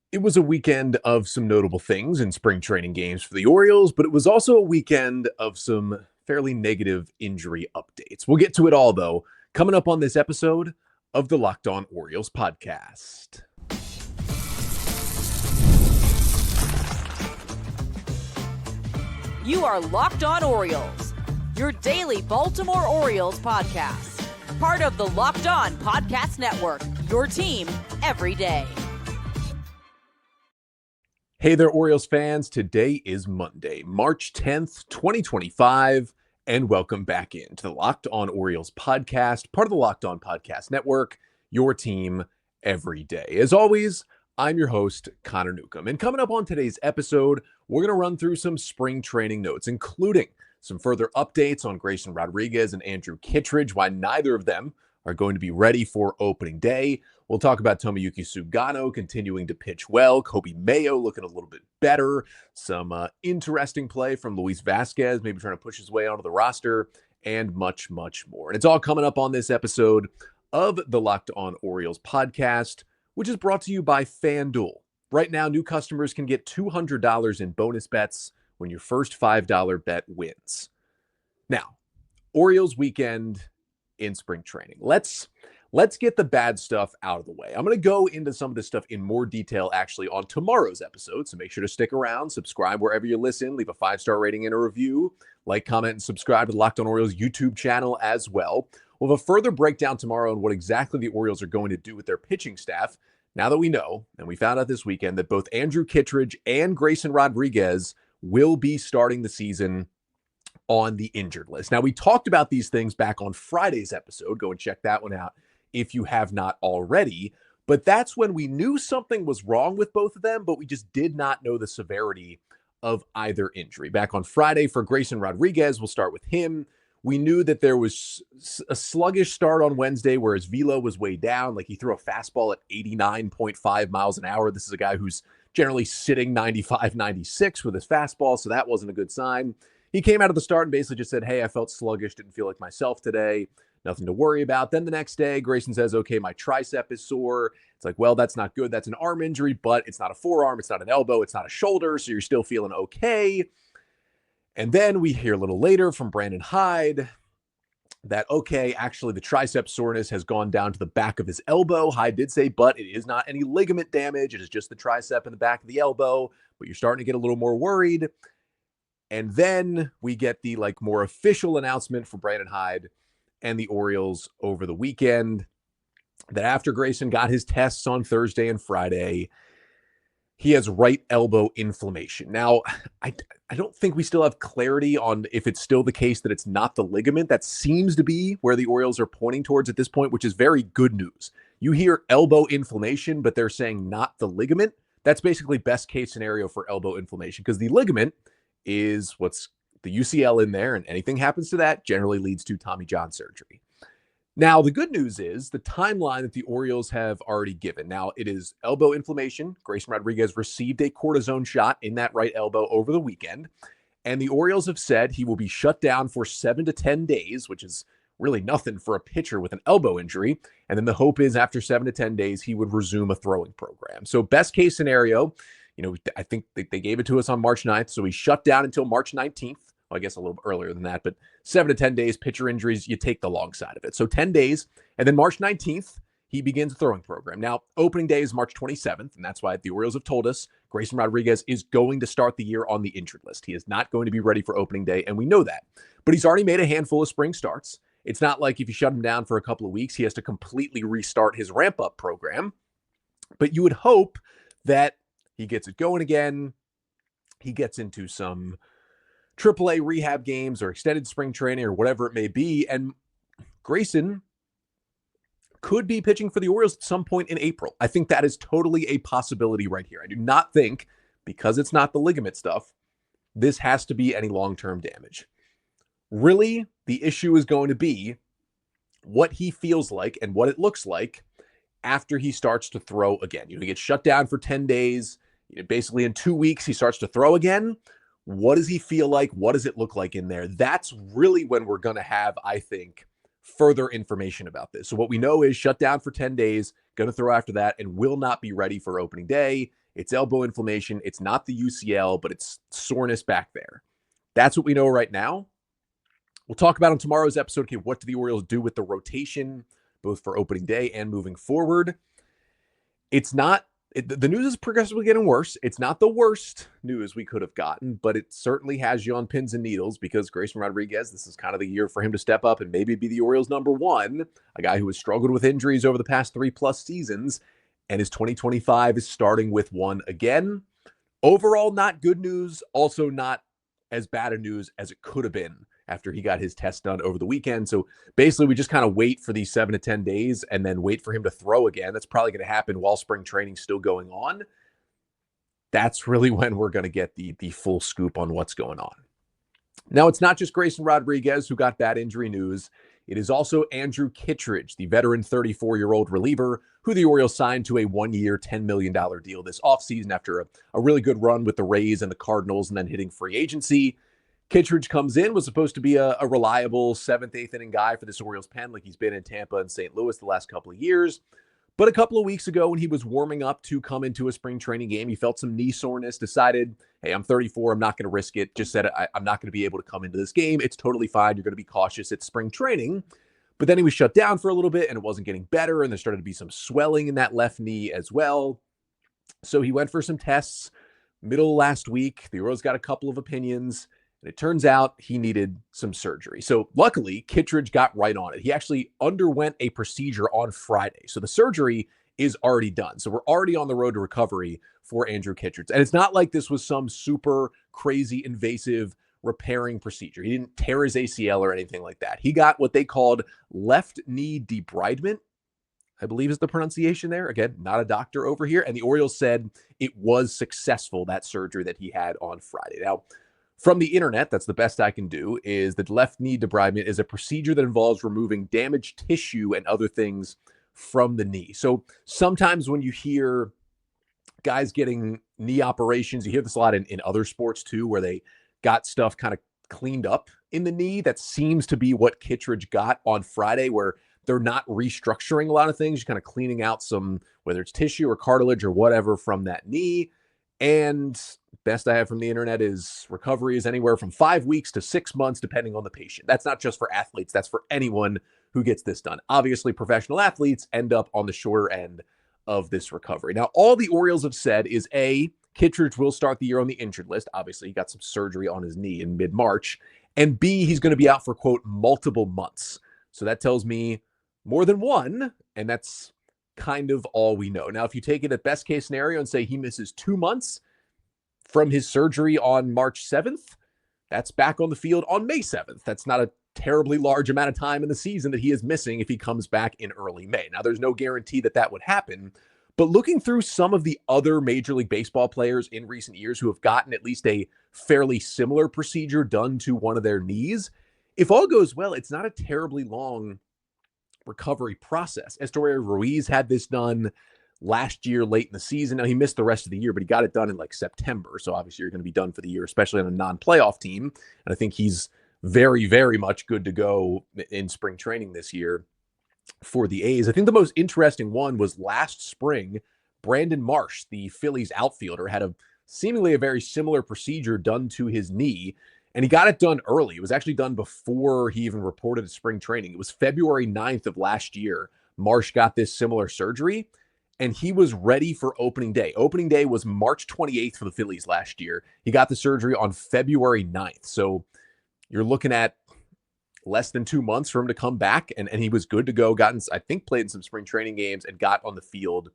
It was a weekend of some notable things in spring training games for the Orioles, but it was also a weekend of some fairly negative injury updates. We'll get to it all, though, coming up on this episode of the Locked On Orioles podcast. You are Locked On Orioles, your daily Baltimore Orioles podcast. Part of the Locked On Podcast Network, your team every day. Hey there, Orioles fans. Today is Monday, March 10th, 2025, and welcome back into the Locked On Orioles podcast, part of the Locked On Podcast Network, your team every day. As always, I'm your host, Connor Newcomb, and coming up on today's episode, we're going to run through some spring training notes, including some further updates on Grayson Rodriguez and Andrew Kittredge, why neither of them are going to be ready for opening day. We'll talk about Tomoyuki Sugano continuing to pitch well, Coby Mayo looking a little bit better, some interesting play from Luis Vasquez, maybe trying to push his way onto the roster, and much, much more. And it's all coming up on this episode of the Locked On Orioles podcast, which is brought to you by FanDuel. Right now, new customers can get $200 in bonus bets when your first $5 bet wins. Now, Orioles weekend in spring training. Let's get the bad stuff out of the way. I'm going to go into some of this stuff in more detail actually on tomorrow's episode, so make sure to stick around, subscribe wherever you listen, leave a 5-star rating and a review, like, comment, and subscribe to the Locked On Orioles YouTube channel as well. We'll have a further breakdown tomorrow on what exactly the Orioles are going to do with their pitching staff, now that we know, and we found out this weekend, that both Andrew Kittredge and Grayson Rodriguez will be starting the season on the injured list. Now, we talked about these things back on Friday's episode. Go and check that one out if you have not already. But that's when we knew something was wrong with both of them, but we just did not know the severity of either injury. Back on Friday for Grayson Rodriguez, we'll start with him. We knew that there was a sluggish start on Wednesday where his velo was way down. Like, he threw a fastball at 89.5 miles an hour. This is a guy who's generally sitting 95, 96 with his fastball, so that wasn't a good sign. He came out of the start and basically just said, hey, I felt sluggish, didn't feel like myself today, nothing to worry about. Then the next day, Grayson says, okay, my tricep is sore. It's like, well, that's not good. That's an arm injury, but it's not a forearm, it's not an elbow, it's not a shoulder, so you're still feeling okay. And then we hear a little later from Brandon Hyde that, okay, actually the tricep soreness has gone down to the back of his elbow. Hyde did say, but it is not any ligament damage. It is just the tricep in the back of the elbow, but you're starting to get a little more worried. And then we get the more official announcement from Brandon Hyde and the Orioles over the weekend that after Grayson got his tests on Thursday and Friday, he has right elbow inflammation. Now, I don't think we still have clarity on if it's still the case that it's not the ligament. That seems to be where the Orioles are pointing towards at this point, which is very good news. You hear elbow inflammation, but they're saying not the ligament. That's basically best case scenario for elbow inflammation, because the ligament is what's the UCL in there, and anything happens to that generally leads to Tommy John surgery. Now, the good news is the timeline that the Orioles have already given. Now, it is elbow inflammation. Grayson Rodriguez received a cortisone shot in that right elbow over the weekend, and the Orioles have said he will be shut down for 7 to 10 days, which is really nothing for a pitcher with an elbow injury. And then the hope is after 7 to 10 days, he would resume a throwing program. So best case scenario, I think they gave it to us on March 9th, so he shut down until March 19th. Well, I guess a little earlier than that, but 7 to 10 days, pitcher injuries, you take the long side of it. So 10 days, and then March 19th, he begins a throwing program. Now, opening day is March 27th, and that's why the Orioles have told us Grayson Rodriguez is going to start the year on the injured list. He is not going to be ready for opening day, and we know that. But he's already made a handful of spring starts. It's not like if you shut him down for a couple of weeks, he has to completely restart his ramp-up program. But you would hope that he gets it going again. He gets into some AAA rehab games or extended spring training or whatever it may be. And Grayson could be pitching for the Orioles at some point in April. I think that is totally a possibility right here. I do not think, because it's not the ligament stuff, this has to be any long-term damage. Really, the issue is going to be what he feels like and what it looks like after he starts to throw again. He gets shut down for 10 days. Basically, in 2 weeks, he starts to throw again. What does he feel like? What does it look like in there? That's really when we're going to have, I think, further information about this. So what we know is shut down for 10 days, going to throw after that, and will not be ready for opening day. It's elbow inflammation. It's not the UCL, but it's soreness back there. That's what we know right now. We'll talk about on tomorrow's episode, okay, what do the Orioles do with the rotation, both for opening day and moving forward? The news is progressively getting worse. It's not the worst news we could have gotten, but it certainly has you on pins and needles because Grayson Rodriguez, this is kind of the year for him to step up and maybe be the Orioles' number one, a guy who has struggled with injuries over the past 3+ seasons, and his 2025 is starting with one again. Overall, not good news, also not as bad a news as it could have been after he got his test done over the weekend. So basically, we just kind of wait for these 7 to 10 days and then wait for him to throw again. That's probably going to happen while spring training's still going on. That's really when we're going to get the full scoop on what's going on. Now, it's not just Grayson Rodriguez who got bad injury news. It is also Andrew Kittredge, the veteran 34-year-old reliever who the Orioles signed to a 1-year, $10 million deal this offseason after a really good run with the Rays and the Cardinals and then hitting free agency. Kittredge comes in, was supposed to be a reliable 7th, 8th inning guy for this Orioles pen like he's been in Tampa and St. Louis the last couple of years. But a couple of weeks ago when he was warming up to come into a spring training game, he felt some knee soreness, decided, hey, I'm 34, I'm not going to risk it. Just said, I'm not going to be able to come into this game. It's totally fine. You're going to be cautious. It's spring training. But then he was shut down for a little bit and it wasn't getting better. And there started to be some swelling in that left knee as well. So he went for some tests middle of last week. The Orioles got a couple of opinions. And it turns out he needed some surgery. So luckily, Kittredge got right on it. He actually underwent a procedure on Friday. So the surgery is already done. So we're already on the road to recovery for Andrew Kittredge. And it's not like this was some super crazy invasive repairing procedure. He didn't tear his ACL or anything like that. He got what they called left knee debridement, I believe is the pronunciation there. Again, not a doctor over here. And the Orioles said it was successful, that surgery that he had on Friday. Now, from the internet, that's the best I can do, is that left knee debridement is a procedure that involves removing damaged tissue and other things from the knee. So sometimes when you hear guys getting knee operations, you hear this a lot in other sports too, where they got stuff kind of cleaned up in the knee. That seems to be what Kittredge got on Friday, where they're not restructuring a lot of things, just kind of cleaning out some, whether it's tissue or cartilage or whatever from that knee. And best I have from the internet is recovery is anywhere from 5 weeks to 6 months, depending on the patient. That's not just for athletes. That's for anyone who gets this done. Obviously, professional athletes end up on the shorter end of this recovery. Now, all the Orioles have said is A, Kittredge will start the year on the injured list. Obviously, he got some surgery on his knee in mid-March. And B, he's going to be out for, quote, multiple months. So that tells me more than one, and that's kind of all we know. Now, if you take it at best case scenario and say he misses 2 months from his surgery on March 7th, that's back on the field on May 7th. That's not a terribly large amount of time in the season that he is missing if he comes back in early May. Now, there's no guarantee that that would happen, but looking through some of the other Major League Baseball players in recent years who have gotten at least a fairly similar procedure done to one of their knees, if all goes well, it's not a terribly long recovery process. Esteury Ruiz had this done last year late in the season. Now, he missed the rest of the year, but he got it done in like September. So obviously you're going to be done for the year, especially on a non-playoff team. And I think he's very, very much good to go in spring training this year for the A's. I think the most interesting one was last spring. Brandon Marsh, the Phillies outfielder, had seemingly a very similar procedure done to his knee. And he got it done early. It was actually done before he even reported to spring training. It was February 9th of last year. Marsh got this similar surgery, and he was ready for opening day. Opening day was March 28th for the Phillies last year. He got the surgery on February 9th. So you're looking at less than 2 months for him to come back, and he was good to go. I think played in some spring training games and got on the field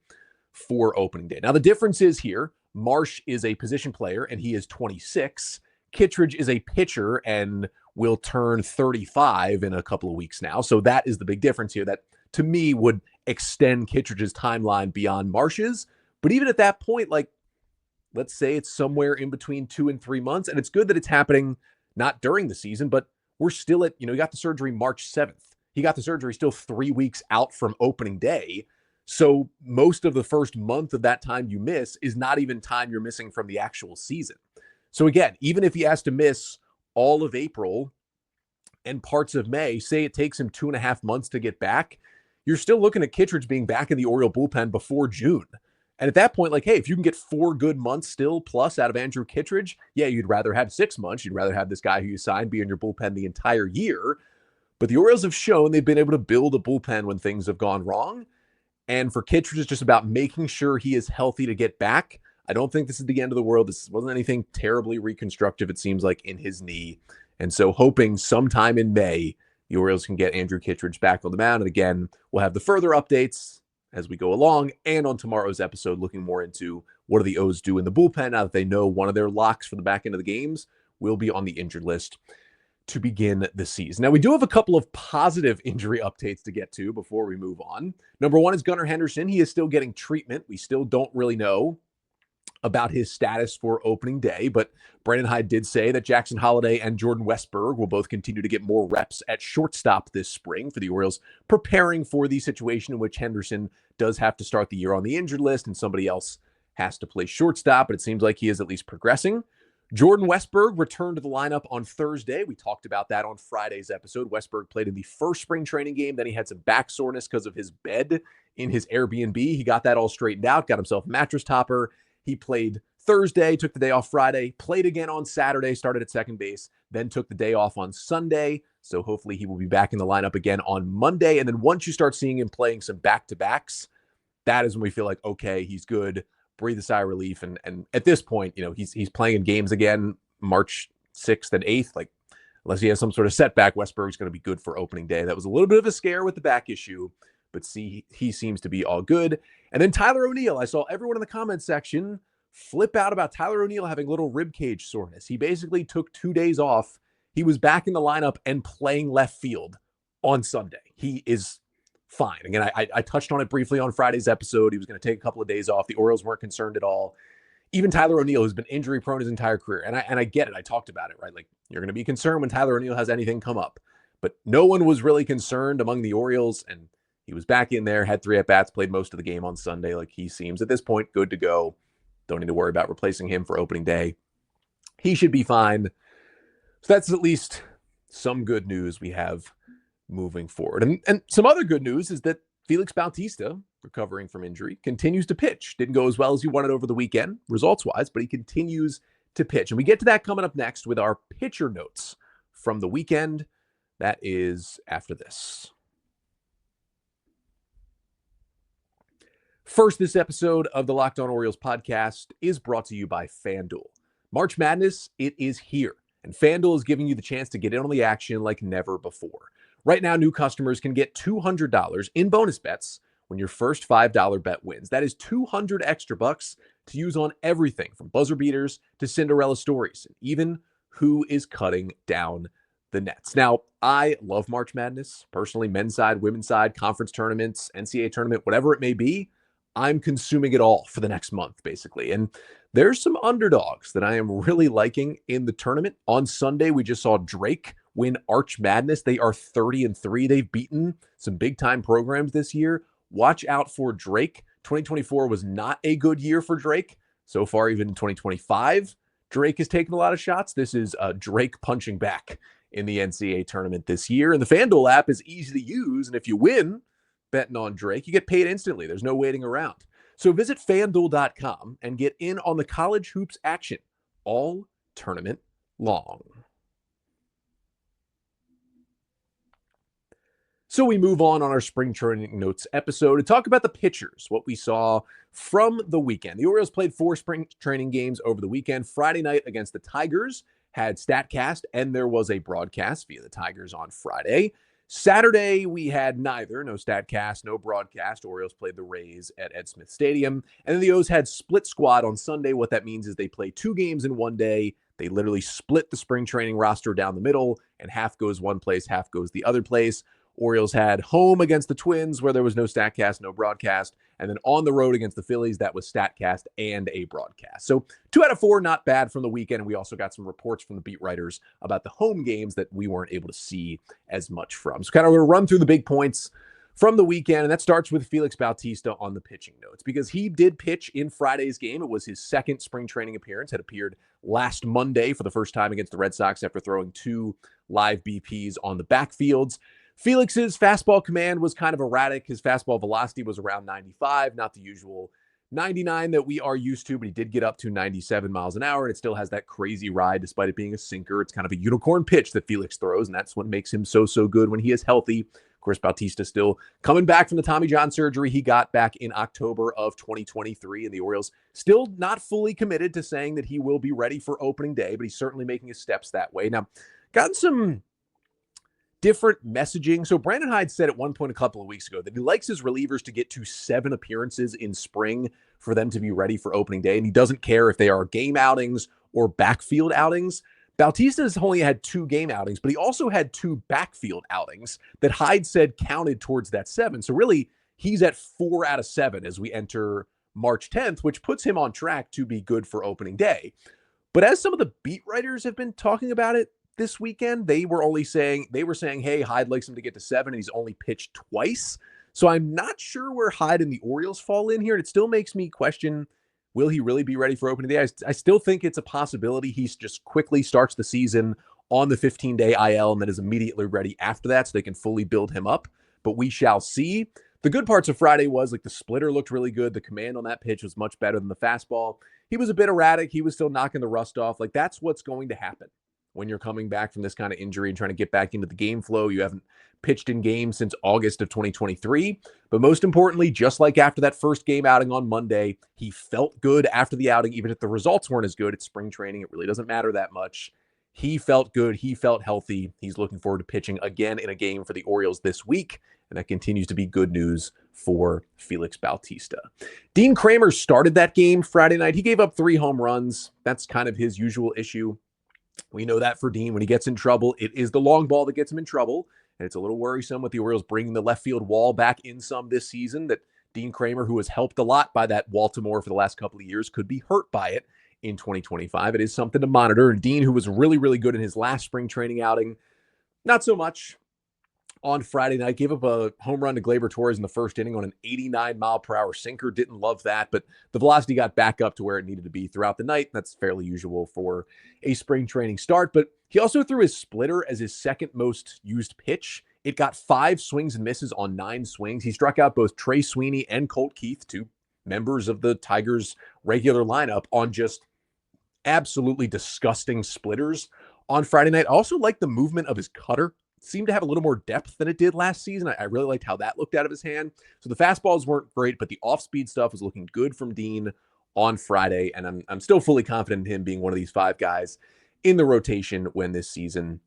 for opening day. Now, the difference is here, Marsh is a position player, and he is 26. Kittredge is a pitcher and will turn 35 in a couple of weeks now. So that is the big difference here that, to me, would extend Kittredge's timeline beyond Marsh's. But even at that point, like, let's say it's somewhere in between 2 and 3 months. And it's good that it's happening not during the season, but we're still at, he got the surgery March 7th. He got the surgery still 3 weeks out from opening day. So most of the first month of that time you miss is not even time you're missing from the actual season. So again, even if he has to miss all of April and parts of May, say it takes him 2.5 months to get back, you're still looking at Kittredge being back in the Oriole bullpen before June. And at that point, like, hey, if you can get 4 good months still plus out of Andrew Kittredge, yeah, you'd rather have 6 months. You'd rather have this guy who you signed be in your bullpen the entire year. But the Orioles have shown they've been able to build a bullpen when things have gone wrong. And for Kittredge, it's just about making sure he is healthy to get back. I don't think this is the end of the world. This wasn't anything terribly reconstructive, it seems like, in his knee. And so hoping sometime in May, the Orioles can get Andrew Kittredge back on the mound. And again, we'll have the further updates as we go along. And on tomorrow's episode, looking more into what do the O's do in the bullpen now that they know one of their locks for the back end of the games will be on the injured list to begin the season. Now, we do have a couple of positive injury updates to get to before we move on. Number one is Gunnar Henderson. He is still getting treatment. We still don't really know about his status for opening day, but Brandon Hyde did say that Jackson Holliday and Jordan Westberg will both continue to get more reps at shortstop this spring for the Orioles, preparing for the situation in which Henderson does have to start the year on the injured list and somebody else has to play shortstop, but it seems like he is at least progressing. Jordan Westberg returned to the lineup on Thursday. We talked about that on Friday's episode. Westberg played in the first spring training game. Then he had some back soreness because of his bed in his Airbnb. He got that all straightened out, got himself a mattress topper. He played Thursday, took the day off Friday, played again on Saturday, started at second base, then took the day off on Sunday. So hopefully he will be back in the lineup again on Monday. And then once you start seeing him playing some back-to-backs, that is when we feel like, okay, he's good. Breathe a sigh of relief. And at this point, you know, he's playing in games again, March 6th and 8th. Like, unless he has some sort of setback, Westberg's going to be good for opening day. That was a little bit of a scare with the back issue, but see, he seems to be all good. And then Tyler O'Neill, I saw everyone in the comments section flip out about Tyler O'Neill having little ribcage soreness. He basically took 2 days off. He was back in the lineup and playing left field on Sunday. He is fine. Again, I touched on it briefly on Friday's episode. He was going to take a couple of days off. The Orioles weren't concerned at all. Even Tyler O'Neill, who's been injury prone his entire career, and I get it. I talked about it, right? Like, you're going to be concerned when Tyler O'Neill has anything come up. But no one was really concerned among the Orioles, and he was back in there, had 3 at-bats, played most of the game on Sunday. Like, he seems at this point good to go. Don't need to worry about replacing him for opening day. He should be fine. So that's at least some good news we have moving forward. And some other good news is that Félix Bautista, recovering from injury, continues to pitch. Didn't go as well as he wanted over the weekend, results-wise, but he continues to pitch. And we get to that coming up next with our pitcher notes from the weekend. That is after this. First, this episode of the Locked On Orioles podcast is brought to you by FanDuel. March Madness, it is here, and FanDuel is giving you the chance to get in on the action like never before. Right now, new customers can get $200 in bonus bets when your first $5 bet wins. That is 200 extra bucks to use on everything from buzzer beaters to Cinderella stories, and even who is cutting down the nets. Now, I love March Madness, personally, men's side, women's side, conference tournaments, NCAA tournament, whatever it may be. I'm consuming it all for the next month, basically. And there's some underdogs that I am really liking in the tournament. On Sunday, we just saw Drake win Arch Madness. They are 30-3. They've beaten some big-time programs this year. Watch out for Drake. 2024 was not a good year for Drake. So far, even in 2025, Drake has taken a lot of shots. This is Drake punching back in the NCAA tournament this year. And the FanDuel app is easy to use. And if you win betting on Drake, you get paid instantly. There's no waiting around. So visit FanDuel.com and get in on the college hoops action all tournament long. So we move on our spring training notes episode to talk about the pitchers, what we saw from the weekend. The Orioles played 4 spring training games over the weekend. Friday night against the Tigers had StatCast, and there was a broadcast via the Tigers on Friday. Saturday, we had neither. No StatCast, no broadcast. Orioles played the Rays at Ed Smith Stadium. And then the O's had split squad on Sunday. What that means is they play 2 games in one day. They literally split the spring training roster down the middle, and half goes one place, half goes the other place. Orioles had home against the Twins, where there was no StatCast, no broadcast. And then on the road against the Phillies, that was StatCast and a broadcast. So 2 out of 4, not bad from the weekend. And we also got some reports from the beat writers about the home games that we weren't able to see as much from. So kind of going to run through the big points from the weekend. And that starts with Félix Bautista on the pitching notes, because he did pitch in Friday's game. It was his second spring training appearance, had appeared last Monday for the first time against the Red Sox after throwing 2 live BPs on the backfields. Felix's fastball command was kind of erratic. His fastball velocity was around 95, not the usual 99 that we are used to, but he did get up to 97 miles an hour, and it still has that crazy ride despite it being a sinker. It's kind of a unicorn pitch that Félix throws, and that's what makes him so good when he is healthy. Of course, Bautista still coming back from the Tommy John surgery he got back in October of 2023, and the Orioles still not fully committed to saying that he will be ready for opening day, but he's certainly making his steps that way. Now, gotten some different messaging. So Brandon Hyde said at one point a couple of weeks ago that he likes his relievers to get to 7 appearances in spring for them to be ready for opening day. And he doesn't care if they are game outings or backfield outings. Bautista has only had 2 game outings, but he also had 2 backfield outings that Hyde said counted towards that 7. So really, he's at 4 out of 7 as we enter March 10th, which puts him on track to be good for opening day. But as some of the beat writers have been talking about it this weekend, they were saying, hey, Hyde likes him to get to 7, and he's only pitched twice. So I'm not sure where Hyde and the Orioles fall in here. And it still makes me question, will he really be ready for opening day? I still think it's a possibility he just quickly starts the season on the 15-day IL and then is immediately ready after that so they can fully build him up. But we shall see. The good parts of Friday was like the splitter looked really good. The command on that pitch was much better than the fastball. He was a bit erratic. He was still knocking the rust off. Like, that's what's going to happen when you're coming back from this kind of injury and trying to get back into the game flow. You haven't pitched in games since August of 2023. But most importantly, just like after that first game outing on Monday, he felt good after the outing, even if the results weren't as good at spring training. It really doesn't matter that much. He felt good. He felt healthy. He's looking forward to pitching again in a game for the Orioles this week. And that continues to be good news for Félix Bautista. Dean Kramer started that game Friday night. He gave up 3 home runs. That's kind of his usual issue. We know that for Dean, when he gets in trouble, it is the long ball that gets him in trouble. And it's a little worrisome with the Orioles bringing the left field wall back in some this season, that Dean Kramer, who has helped a lot by that Baltimore for the last couple of years, could be hurt by it in 2025. It is something to monitor. And Dean, who was really good in his last spring training outing, not so much on Friday night. Gave up a home run to Gleyber Torres in the first inning on an 89-mile-per-hour sinker. Didn't love that, but the velocity got back up to where it needed to be throughout the night. That's fairly usual for a spring training start, but he also threw his splitter as his second most used pitch. It got 5 swings and misses on 9 swings. He struck out both Trey Sweeney and Colt Keith, 2 members of the Tigers' regular lineup, on just absolutely disgusting splitters on Friday night. I also like the movement of his cutter. Seemed to have a little more depth than it did last season. I really liked how that looked out of his hand. So the fastballs weren't great, but the off-speed stuff was looking good from Dean on Friday, and I'm still fully confident in him being one of these 5 guys in the rotation when this season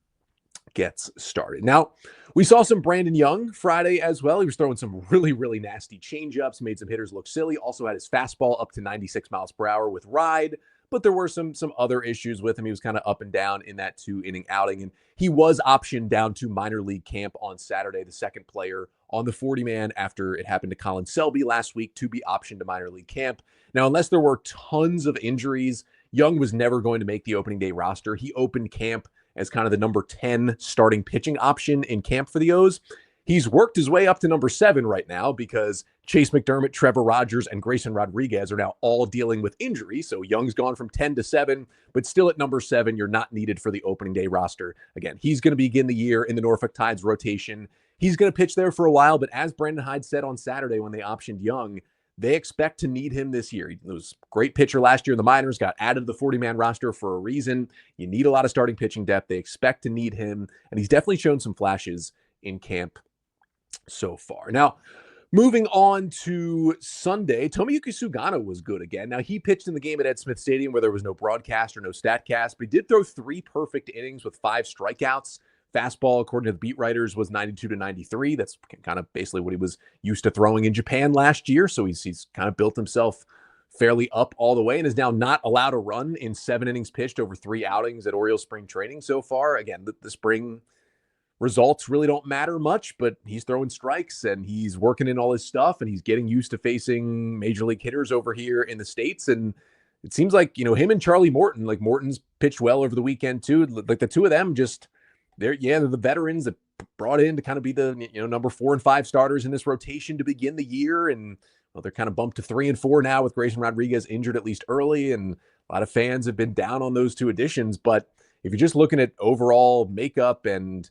gets started. Now, we saw some Brandon Young Friday as well. He was throwing some really nasty changeups, made some hitters look silly, also had his fastball up to 96 miles per hour with ride, but there were some other issues with him. He was kind of up and down in that 2-inning outing, and he was optioned down to minor league camp on Saturday, the second player on the 40-man after it happened to Colin Selby last week to be optioned to minor league camp. Now, unless there were tons of injuries, Young was never going to make the opening day roster. He opened camp as kind of the number 10 starting pitching option in camp for the O's. He's worked his way up to number 7 right now because Chase McDermott, Trevor Rogers, and Grayson Rodriguez are now all dealing with injury. So Young's gone from 10 to 7, but still at number 7, you're not needed for the opening day roster. Again, he's going to begin the year in the Norfolk Tides rotation. He's going to pitch there for a while, but as Brandon Hyde said on Saturday when they optioned Young, they expect to need him this year. He was a great pitcher last year in the minors, got added to the 40-man roster for a reason. You need a lot of starting pitching depth. They expect to need him, and he's definitely shown some flashes in camp so far. Now, moving on to Sunday, Tomoyuki Sugano was good again. Now, he pitched in the game at Ed Smith Stadium where there was no broadcast or no StatCast, but he did throw 3 perfect innings with 5 strikeouts. Fastball, according to the beat writers, was 92 to 93. That's kind of basically what he was used to throwing in Japan last year. So he's kind of built himself fairly up all the way and is now not allowed a run in 7 innings pitched over 3 outings at Orioles spring training so far. Again, the spring results really don't matter much, but he's throwing strikes and he's working in all his stuff and he's getting used to facing major league hitters over here in the States. And it seems like, him and Charlie Morton, like Morton's pitched well over the weekend too. Like the two of them they're the veterans that brought in to kind of be the, number 4 and 5 starters in this rotation to begin the year. And well, they're kind of bumped to 3 and 4 now with Grayson Rodriguez injured at least early. And a lot of fans have been down on those 2 additions. But if you're just looking at overall makeup and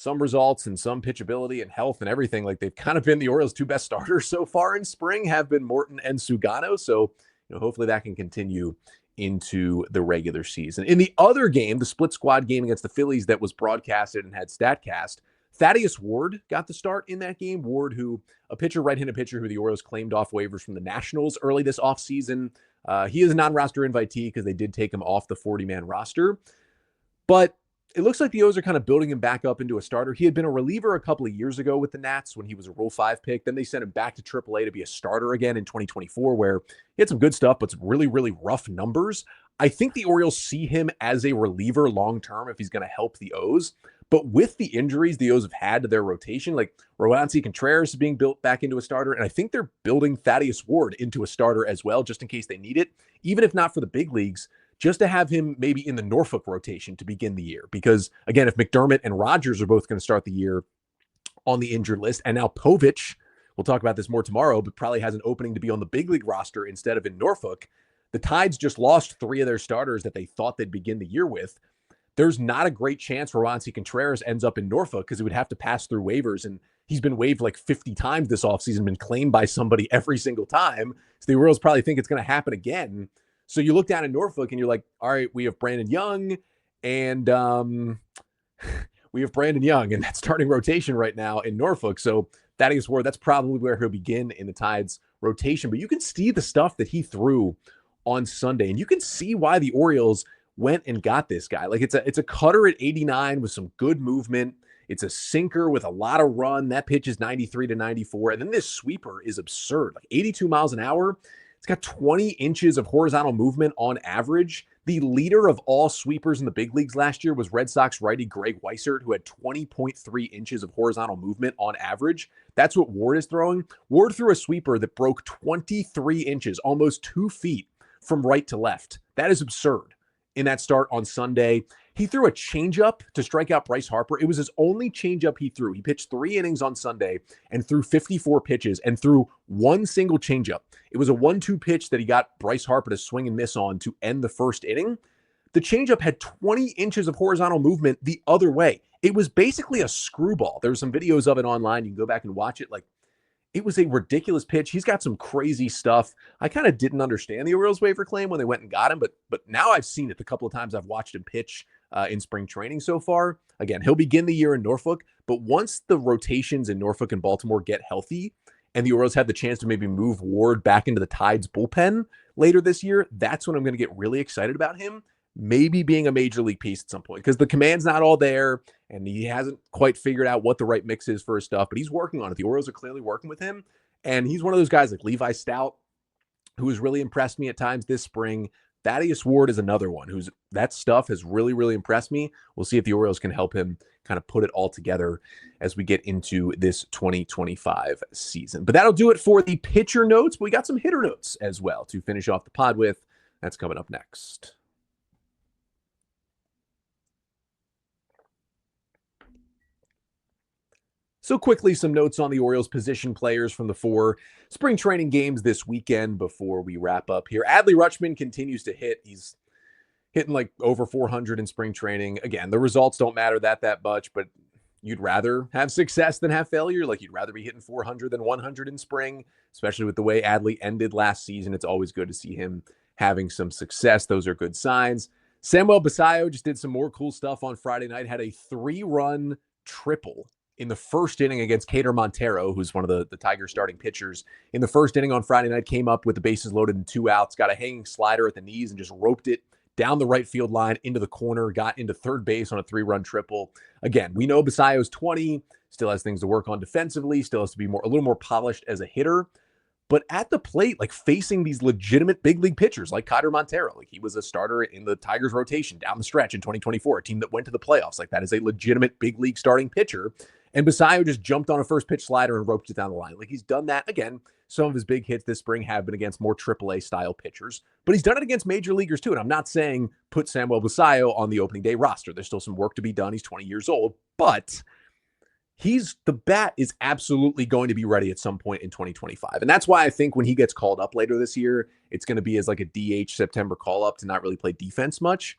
some results and some pitchability and health and everything. Like they've kind of been the Orioles' two best starters so far in spring have been Morton and Sugano. So, hopefully that can continue into the regular season. In the other game, the split squad game against the Phillies that was broadcasted and had StatCast, Thaddeus Ward got the start in that game. Ward, who a pitcher, right-handed pitcher who the Orioles claimed off waivers from the Nationals early this offseason. He is a non-roster invitee because they did take him off the 40-man roster. But it looks like the O's are kind of building him back up into a starter. He had been a reliever a couple of years ago with the Nats when he was a Rule 5 pick. Then they sent him back to AAA to be a starter again in 2024, where he had some good stuff, but some really, really rough numbers. I think the Orioles see him as a reliever long-term if he's going to help the O's. But with the injuries the O's have had to their rotation, like Roansy Contreras is being built back into a starter, and I think they're building Thaddeus Ward into a starter as well, just in case they need it, even if not for the big leagues, just to have him maybe in the Norfolk rotation to begin the year. Because, again, if McDermott and Rogers are both going to start the year on the injured list, and now Povich, we'll talk about this more tomorrow, but probably has an opening to be on the big league roster instead of in Norfolk, the Tides just lost 3 of their starters that they thought they'd begin the year with. There's not a great chance Roansy Contreras ends up in Norfolk because it would have to pass through waivers, and he's been waived like 50 times this offseason, been claimed by somebody every single time. So the Orioles probably think it's going to happen again. So you look down in Norfolk and you're like, all right, we have Brandon Young and that starting rotation right now in Norfolk. So Thaddeus Ward, that's probably where he'll begin in the Tides rotation. But you can see the stuff that he threw on Sunday, and you can see why the Orioles went and got this guy. Like it's a cutter at 89 with some good movement. It's a sinker with a lot of run. That pitch is 93 to 94. And then this sweeper is absurd, like 82 miles an hour. It's got 20 inches of horizontal movement on average. The leader of all sweepers in the big leagues last year was Red Sox righty Greg Weissert, who had 20.3 inches of horizontal movement on average. That's what Ward is throwing. Ward threw a sweeper that broke 23 inches, almost 2 feet from right to left. That is absurd. In that start on Sunday, he threw a changeup to strike out Bryce Harper. It was his only changeup he threw. He pitched 3 innings on Sunday and threw 54 pitches and threw one single changeup. It was a 1-2 pitch that he got Bryce Harper to swing and miss on to end the first inning. The changeup had 20 inches of horizontal movement the other way. It was basically a screwball. There's some videos of it online. You can go back and watch it. Like, it was a ridiculous pitch. He's got some crazy stuff. I kind of didn't understand the Orioles waiver claim when they went and got him, but now I've seen it the couple of times I've watched him pitch in spring training so far. Again, he'll begin the year in Norfolk, but once the rotations in Norfolk and Baltimore get healthy and the Orioles have the chance to maybe move Ward back into the Tides bullpen later this year, that's when I'm going to get really excited about him maybe being a major league piece at some point, because the command's not all there and he hasn't quite figured out what the right mix is for his stuff, but he's working on it. The Orioles are clearly working with him, and he's one of those guys like Levi Stout, who has really impressed me at times this spring. Thaddeus Ward is another one that stuff has really, really impressed me. We'll see if the Orioles can help him kind of put it all together as we get into this 2025 season. But that'll do it for the pitcher notes. But we got some hitter notes as well to finish off the pod with. That's coming up next. So quickly, some notes on the Orioles position players from the 4 spring training games this weekend before we wrap up here. Adley Rutschman continues to hit. He's hitting like over 400 in spring training. Again, the results don't matter that much, but you'd rather have success than have failure. Like, you'd rather be hitting 400 than 100 in spring, especially with the way Adley ended last season. It's always good to see him having some success. Those are good signs. Samuel Basallo just did some more cool stuff on Friday night, had a 3-run triple in the first inning against Cater Montero, who's one of the Tigers starting pitchers. In the first inning on Friday night, came up with the bases loaded and 2 outs, got a hanging slider at the knees and just roped it down the right field line into the corner, got into third base on a 3-run triple. Again, we know Basallo's 20, still has things to work on defensively, still has to be a little more polished as a hitter. But at the plate, like facing these legitimate big league pitchers like Cater Montero, like he was a starter in the Tigers rotation down the stretch in 2024, a team that went to the playoffs. Like, that is a legitimate big league starting pitcher. And Basallo just jumped on a first pitch slider and roped it down the line. Like, he's done that. Again, some of his big hits this spring have been against more AAA style pitchers, but he's done it against major leaguers too. And I'm not saying put Samuel Basallo on the opening day roster. There's still some work to be done. He's 20 years old, but the bat is absolutely going to be ready at some point in 2025. And that's why I think when he gets called up later this year, it's going to be as like a DH September call up to not really play defense much.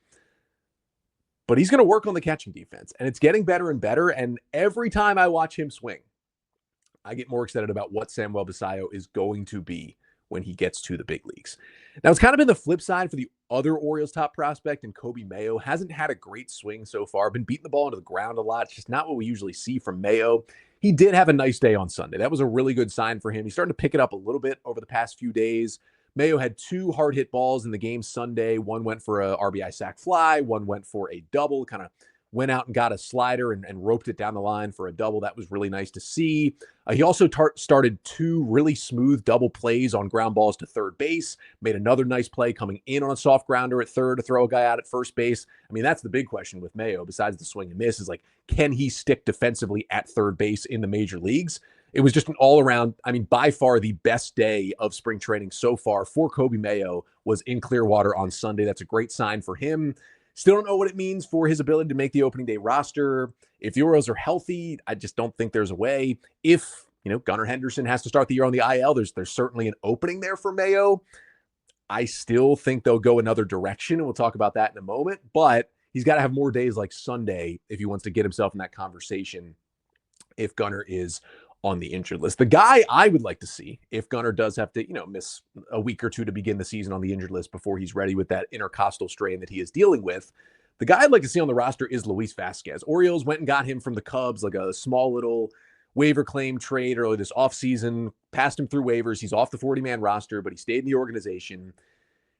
but he's going to work on the catching defense, and it's getting better and better. And every time I watch him swing, I get more excited about what Samuel Basallo is going to be when he gets to the big leagues. Now, it's kind of been the flip side for the other Orioles top prospect, and Coby Mayo hasn't had a great swing so far, been beating the ball into the ground a lot. It's just not what we usually see from Mayo. He did have a nice day on Sunday. That was a really good sign for him. He's starting to pick it up a little bit over the past few days. Mayo had 2 hard hit balls in the game Sunday. One went for a RBI sac fly. One went for a double, kind of went out and got a slider and roped it down the line for a double. That was really nice to see. He also started 2 really smooth double plays on ground balls to third base, made another nice play coming in on a soft grounder at third to throw a guy out at first base. I mean, that's the big question with Mayo, besides the swing and miss, is like, can he stick defensively at third base in the major leagues? It was just an all-around, I mean, by far the best day of spring training so far for Coby Mayo was in Clearwater on Sunday. That's a great sign for him. Still don't know what it means for his ability to make the opening day roster. If the Orioles are healthy, I just don't think there's a way. If, Gunnar Henderson has to start the year on the IL, there's certainly an opening there for Mayo. I still think they'll go another direction, and we'll talk about that in a moment. But he's got to have more days like Sunday if he wants to get himself in that conversation if Gunnar is on the injured list. The guy I would like to see, if Gunnar does have to, miss a week or two to begin the season on the injured list before he's ready with that intercostal strain that he is dealing with, the guy I'd like to see on the roster is Luis Vasquez. Orioles went and got him from the Cubs, like a small little waiver claim trade early this offseason, passed him through waivers. He's off the 40-man roster, but he stayed in the organization.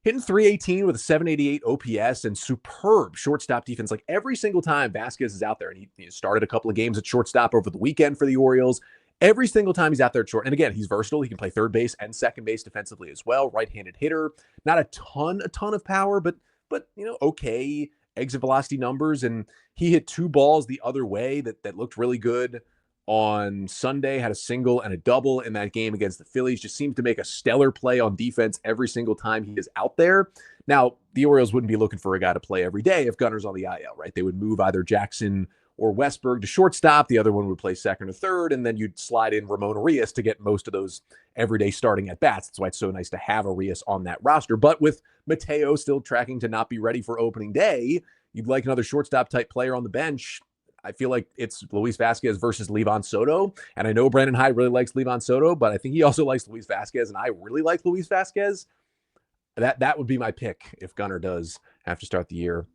Hitting .318 with a .788 OPS and superb shortstop defense. Like every single time Vasquez is out there, and he started a couple of games at shortstop over the weekend for the Orioles. Every single time he's out there at short, and again, he's versatile. He can play third base and second base defensively as well. Right-handed hitter, not a ton of power, but okay exit velocity numbers. And he hit 2 balls the other way that looked really good on Sunday. Had a single and a double in that game against the Phillies. Just seems to make a stellar play on defense every single time he is out there. Now, the Orioles wouldn't be looking for a guy to play every day if Gunner's on the IL, right? They would move either Jackson or Westberg to shortstop. The other one would play second or third, and then you'd slide in Ramon Arias to get most of those everyday starting at bats. That's why it's so nice to have Arias on that roster. But with Mateo still tracking to not be ready for opening day, you'd like another shortstop type player on the bench. I feel like it's Luis Vasquez versus Livan Soto. And I know Brandon Hyde really likes Livan Soto, but I think he also likes Luis Vasquez, and I really like Luis Vasquez. That would be my pick if Gunnar does have to start the year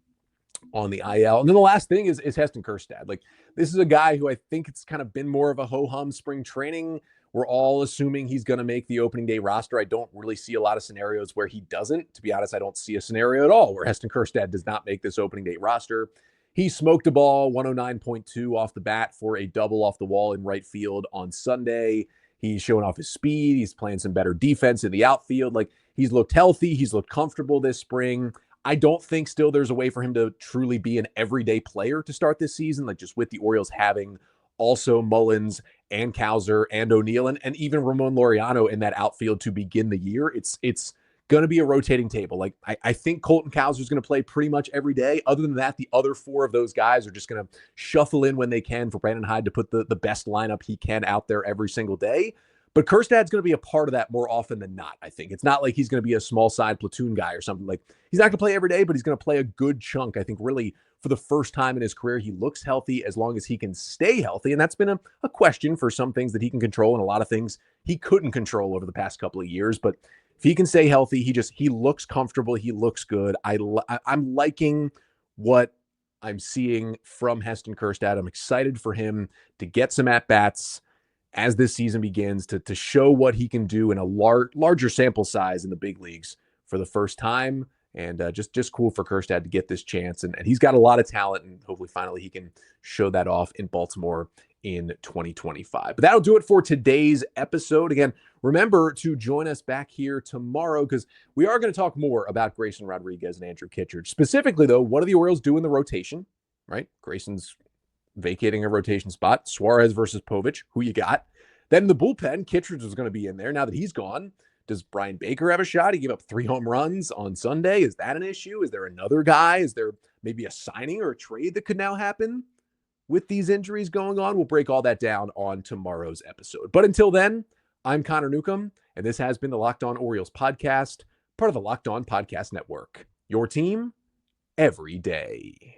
on the IL. And then the last thing is Heston Kjerstad. Like, this is a guy who I think it's kind of been more of a ho-hum spring training. We're all assuming he's going to make the opening day roster. I don't really see a lot of scenarios where he doesn't. To be honest, I don't see a scenario at all where Heston Kjerstad does not make this opening day roster. He smoked a ball 109.2 off the bat for a double off the wall in right field on Sunday. He's showing off his speed. He's playing some better defense in the outfield. Like, he's looked healthy. He's looked comfortable this spring. I don't think still there's a way for him to truly be an everyday player to start this season, like just with the Orioles having also Mullins and Cowser and O'Neill and even Ramon Laureano in that outfield to begin the year. It's going to be a rotating table. Like, I think Colton Cowser is going to play pretty much every day. Other than that, the other 4 of those guys are just going to shuffle in when they can for Brandon Hyde to put the best lineup he can out there every single day. But Kjerstad's going to be a part of that more often than not, I think. It's not like he's going to be a small side platoon guy or something. Like, he's not going to play every day, but he's going to play a good chunk. I think really for the first time in his career, he looks healthy as long as he can stay healthy. And that's been a question for some things that he can control and a lot of things he couldn't control over the past couple of years. But if he can stay healthy, he looks comfortable. He looks good. I'm liking what I'm seeing from Heston Kjerstad. I'm excited for him to get some at-bats as this season begins, to show what he can do in a larger sample size in the big leagues for the first time. And just cool for Kjerstad to get this chance. And he's got a lot of talent, and hopefully finally he can show that off in Baltimore in 2025. But that'll do it for today's episode. Again, remember to join us back here tomorrow, because we are going to talk more about Grayson Rodriguez and Andrew Kittredge. Specifically, though, what do the Orioles do in the rotation, right? Grayson's vacating a rotation spot. Suarez versus Povich. Who you got? Then in the bullpen, Kittredge is going to be in there. Now that he's gone, does Brian Baker have a shot? He gave up 3 home runs on Sunday. Is that an issue? Is there another guy? Is there maybe a signing or a trade that could now happen with these injuries going on? We'll break all that down on tomorrow's episode. But until then, I'm Connor Newcomb, and this has been the Locked On Orioles podcast, part of the Locked On Podcast Network. Your team every day.